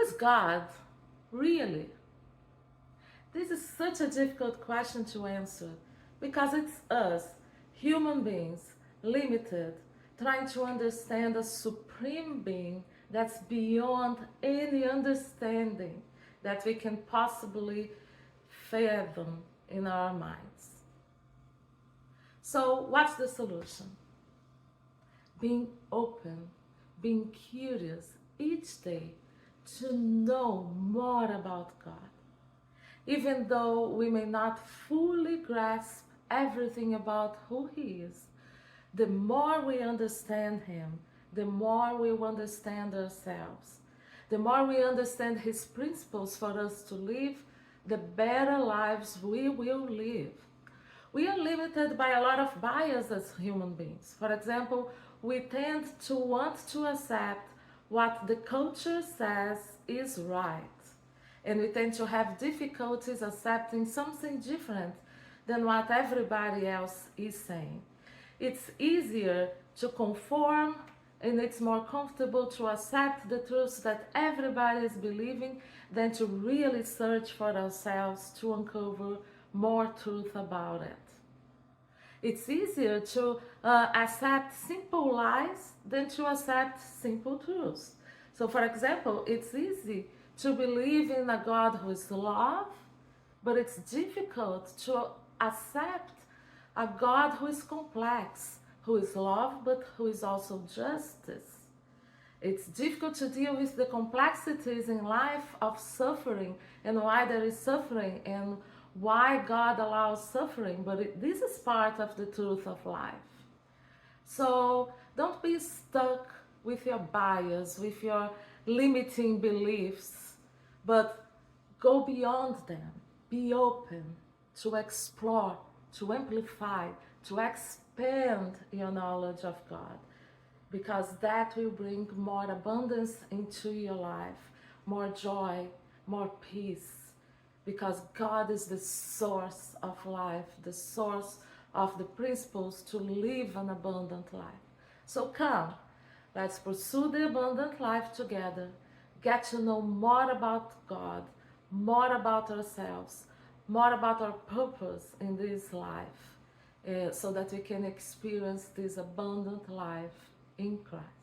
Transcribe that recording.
is God really? This is such a difficult question to answer because it's us, human beings, limited, trying to understand a supreme being that's beyond any understanding that we can possibly fathom in our minds. So, what's the solution? Being open, being curious each day to know more about God. Even though we may not fully grasp everything about who He is, the more we understand Him, the more we understand ourselves. The more we understand His principles for us to live, the better lives we will live. We are limited by a lot of bias as human beings. For example, we tend to want to accept what the culture says is right. And we tend to have difficulties accepting something different than what everybody else is saying. It's easier to conform and it's more comfortable to accept the truths that everybody is believing than to really search for ourselves to uncover more truth about it. It's easier to accept simple lies than to accept simple truths. So, for example, it's easy to believe in a God who is love, but it's difficult to accept a God who is complex, who is love, but who is also justice. It's difficult to deal with the complexities in life of suffering and why there is suffering and why God allows suffering, but this is part of the truth of life. So don't be stuck with your bias, with your limiting beliefs, but go beyond them. Be open to explore, to amplify, to expand your knowledge of God, because that will bring more abundance into your life, more joy, more peace, because God is the source of life, the source of the principles to live an abundant life. So come, let's pursue the abundant life together, get to know more about God, more about ourselves, more about our purpose in this life, so that we can experience this abundant life in Christ.